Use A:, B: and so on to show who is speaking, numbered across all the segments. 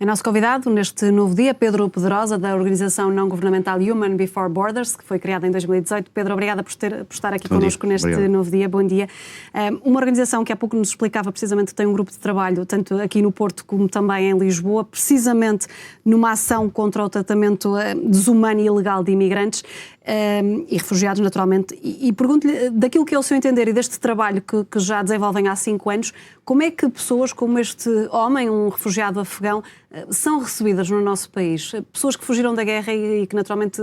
A: É nosso convidado neste novo dia, Pedro Pedrosa, da organização não-governamental Human Before Borders, que foi criada em 2018. Pedro, obrigada por estar aqui connosco neste novo dia. Bom dia. Uma organização que há pouco nos explicava precisamente que tem um grupo de trabalho, tanto aqui no Porto como também em Lisboa, precisamente numa ação contra o tratamento desumano e ilegal de imigrantes e refugiados, naturalmente. E pergunto-lhe, daquilo que é o seu entender e deste trabalho que já desenvolvem há 5 anos, como é que pessoas como este homem, um refugiado afegão, são recebidas no nosso país? Pessoas que fugiram da guerra e que naturalmente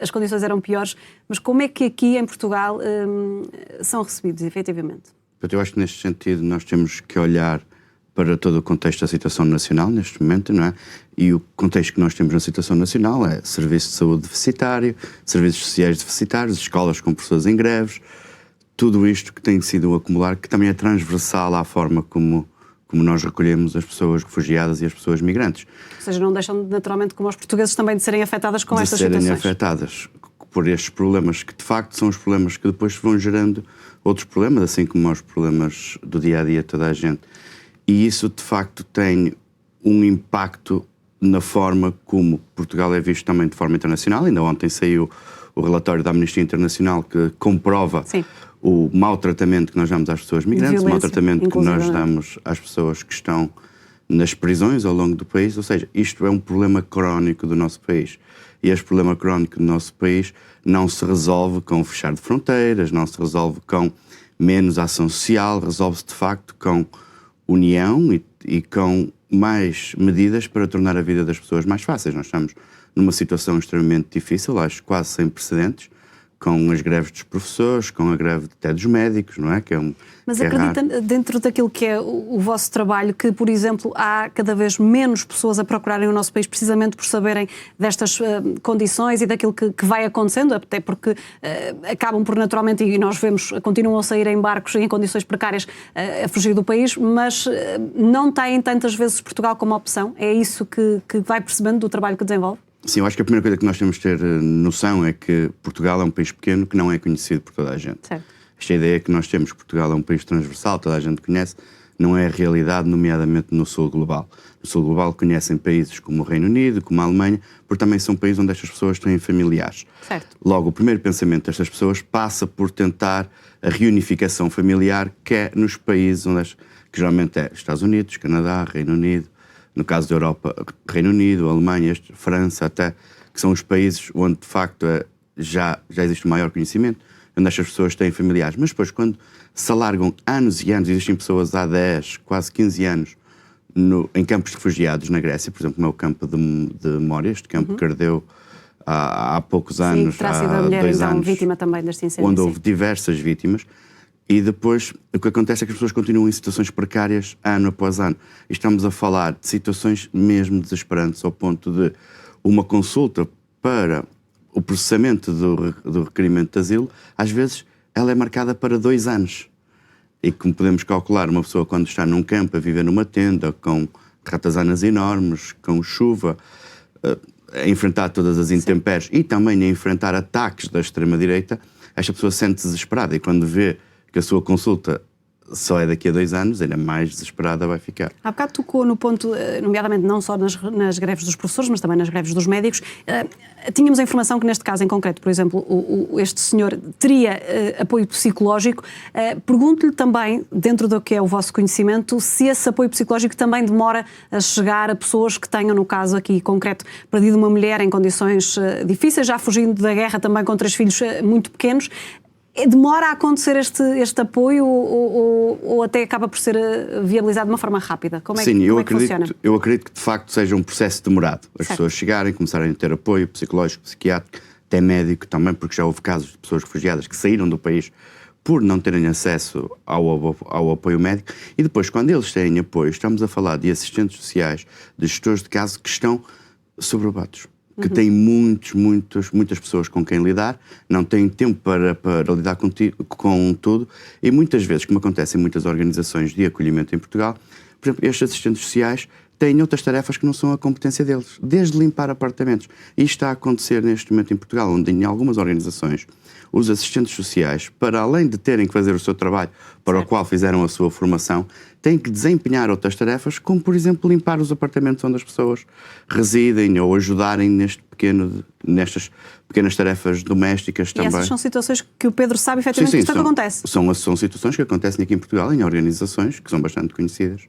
A: as condições eram piores, mas como é que aqui em Portugal são recebidos, efetivamente?
B: Eu acho que neste sentido nós temos que olhar para todo o contexto da situação nacional neste momento, não é? E o contexto que nós temos na situação nacional é serviço de saúde deficitário, serviços sociais deficitários, escolas com professores em greves, tudo isto que tem sido um acumular, que também é transversal à forma como nós recolhemos as pessoas refugiadas e as pessoas migrantes.
A: Ou seja, não deixam naturalmente, como os portugueses, também de serem afetadas com estas situações.
B: De serem afetadas por estes problemas, que de facto são os problemas que depois vão gerando outros problemas, assim como os problemas do dia-a-dia de toda a gente. E isso de facto tem um impacto na forma como Portugal é visto também de forma internacional. Ainda ontem saiu o relatório da Amnistia Internacional que comprova o mau tratamento que nós damos às pessoas migrantes, o mau tratamento que nós damos às pessoas que estão nas prisões ao longo do país. Ou seja, isto é um problema crónico do nosso país. E este problema crónico do nosso país não se resolve com o fechar de fronteiras, não se resolve com menos ação social, resolve-se de facto com união e com mais medidas para tornar a vida das pessoas mais fáceis. Nós estamos numa situação extremamente difícil, acho quase sem precedentes, com as greves dos professores, com a greve até dos médicos, não é?
A: Mas acredita, dentro daquilo que é o vosso trabalho, que, por exemplo, há cada vez menos pessoas a procurarem o nosso país precisamente por saberem destas condições e daquilo que vai acontecendo, até porque acabam por naturalmente, e nós vemos, continuam a sair em barcos em condições precárias a fugir do país, mas não têm tantas vezes Portugal como opção? É isso que vai percebendo do trabalho que desenvolve?
B: Sim, eu acho que a primeira coisa que nós temos de ter noção é que Portugal é um país pequeno que não é conhecido por toda a gente.
A: Certo.
B: Esta ideia que nós temos, Portugal é um país transversal, toda a gente conhece, não é a realidade, nomeadamente no sul global. No sul global conhecem países como o Reino Unido, como a Alemanha, porque também são países onde estas pessoas têm familiares.
A: Certo.
B: Logo, o primeiro pensamento destas pessoas passa por tentar a reunificação familiar, que é nos países onde que geralmente é Estados Unidos, Canadá, Reino Unido, no caso da Europa, Reino Unido, Alemanha, França até, que são os países onde de facto já existe um maior conhecimento, onde estas pessoas têm familiares. Mas depois, quando se alargam anos e anos, existem pessoas há 10, quase 15 anos em campos de refugiados na Grécia, por exemplo, como é o campo de Moria, este campo que ardeu há poucos anos,
A: terá sido a mulher,
B: 2
A: então,
B: anos,
A: vítima também deste incêndio,
B: onde houve diversas vítimas. E depois, o que acontece é que as pessoas continuam em situações precárias ano após ano. E estamos a falar de situações mesmo desesperantes, ao ponto de uma consulta para o processamento do requerimento de asilo, às vezes ela é marcada para 2 anos. E como podemos calcular, uma pessoa quando está num campo a viver numa tenda, com ratazanas enormes, com chuva, a enfrentar todas as intempéries e também a enfrentar ataques da extrema-direita, esta pessoa sente-se desesperada e quando vê que a sua consulta só é daqui a 2 anos, ainda mais desesperada vai ficar.
A: Há bocado tocou no ponto, nomeadamente não só nas greves dos professores, mas também nas greves dos médicos. Tínhamos a informação que neste caso em concreto, por exemplo, este senhor teria apoio psicológico. Pergunto-lhe também, dentro do que é o vosso conhecimento, se esse apoio psicológico também demora a chegar a pessoas que tenham, no caso aqui concreto, perdido uma mulher em condições difíceis, já fugindo da guerra também com 3 filhos muito pequenos. Demora a acontecer este apoio ou até acaba por ser viabilizado de uma forma rápida? Como é que funciona?
B: Eu acredito que de facto seja um processo demorado. As pessoas chegarem, começarem a ter apoio psicológico, psiquiátrico, até médico também, porque já houve casos de pessoas refugiadas que saíram do país por não terem acesso ao apoio médico. E depois, quando eles têm apoio, estamos a falar de assistentes sociais, de gestores de casos que estão sobrevoados, que têm muitas pessoas com quem lidar, não têm tempo para lidar com tudo, e muitas vezes, como acontece em muitas organizações de acolhimento em Portugal, por exemplo, estes assistentes sociais têm outras tarefas que não são a competência deles, desde limpar apartamentos. Isto está a acontecer neste momento em Portugal, onde em algumas organizações os assistentes sociais, para além de terem que fazer o seu trabalho para o qual fizeram a sua formação, têm que desempenhar outras tarefas, como por exemplo limpar os apartamentos onde as pessoas residem ou ajudarem nestas pequenas tarefas domésticas também.
A: E essas são situações que o Pedro sabe efetivamente que isto acontece?
B: São situações que acontecem aqui em Portugal, em organizações que são bastante conhecidas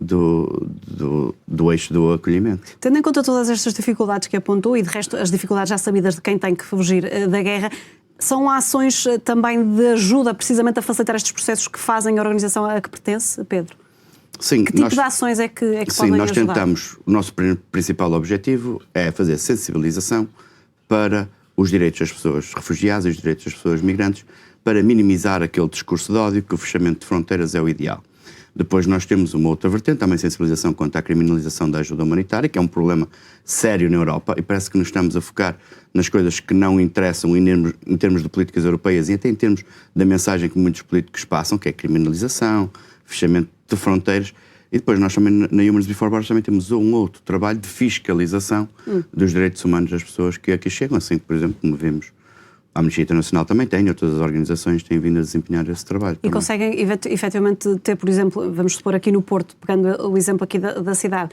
B: do eixo do acolhimento.
A: Tendo em conta todas estas dificuldades que apontou, e de resto as dificuldades já sabidas de quem tem que fugir da guerra, são ações também de ajuda precisamente a facilitar estes processos que fazem a organização a que pertence, Pedro?
B: Sim.
A: Que tipo de ações é que podem ajudar?
B: Sim, nós tentamos, o nosso principal objetivo é fazer sensibilização para os direitos das pessoas refugiadas e os direitos das pessoas migrantes, para minimizar aquele discurso de ódio que o fechamento de fronteiras é o ideal. Depois nós temos uma outra vertente, também sensibilização quanto à criminalização da ajuda humanitária, que é um problema sério na Europa, e parece que nos estamos a focar nas coisas que não interessam em termos de políticas europeias e até em termos da mensagem que muitos políticos passam, que é criminalização, fechamento de fronteiras. E depois nós também, na Humans Before Borders, também temos um outro trabalho de fiscalização dos direitos humanos das pessoas que aqui chegam, assim que, por exemplo, como vimos, a Amnistia Internacional também tem, outras organizações têm vindo a desempenhar esse trabalho.
A: E também conseguem efetivamente ter, por exemplo, vamos supor aqui no Porto, pegando o exemplo aqui da cidade,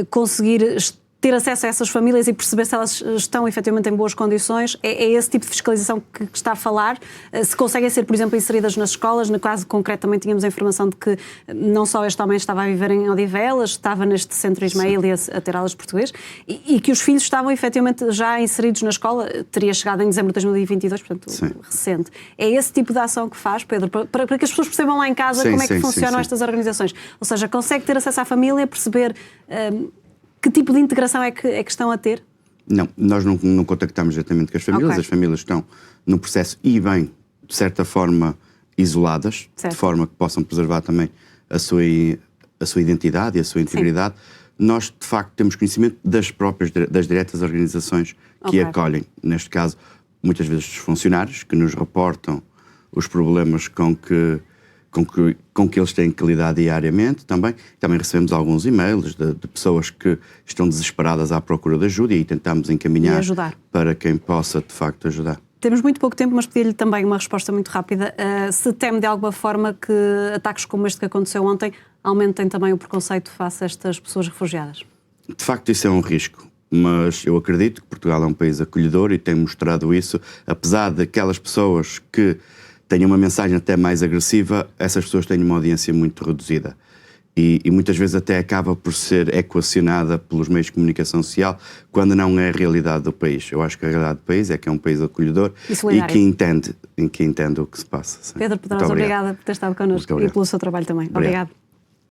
A: conseguir ter acesso a essas famílias e perceber se elas estão efetivamente em boas condições? É esse tipo de fiscalização que está a falar? Se conseguem ser, por exemplo, inseridas nas escolas? No caso concreto também tínhamos a informação de que não só este homem estava a viver em Odivelas, estava neste centro Ismael a ter aulas de português, e que os filhos estavam efetivamente já inseridos na escola, teria chegado em dezembro de 2022, portanto, recente. É esse tipo de ação que faz, Pedro? Para que as pessoas percebam lá em casa como é que funcionam estas organizações? Ou seja, consegue ter acesso à família, perceber que tipo de integração é que estão a ter?
B: Não, nós não contactamos diretamente com as famílias. Okay. As famílias estão no processo e bem, de certa forma, isoladas, certo, de forma que possam preservar também a sua identidade e a sua integridade. Sim. Nós, de facto, temos conhecimento das diretas organizações que acolhem. Neste caso, muitas vezes os funcionários que nos reportam os problemas com que eles têm que lidar diariamente. Também recebemos alguns e-mails de pessoas que estão desesperadas à procura de ajuda e tentamos encaminhar para quem possa, de facto, ajudar.
A: Temos muito pouco tempo, mas pedi-lhe também uma resposta muito rápida. Se teme de alguma forma que ataques como este que aconteceu ontem aumentem também o preconceito face a estas pessoas refugiadas?
B: De facto, isso é um risco. Mas eu acredito que Portugal é um país acolhedor e tem mostrado isso, apesar daquelas pessoas que tenham uma mensagem até mais agressiva, essas pessoas têm uma audiência muito reduzida. E muitas vezes até acaba por ser equacionada pelos meios de comunicação social, quando não é a realidade do país. Eu acho que a realidade do país é que é um país acolhedor e que entende o que se passa. Sim.
A: Pedro Pedrosa, obrigada por ter estado connosco e pelo seu trabalho também. Obrigado.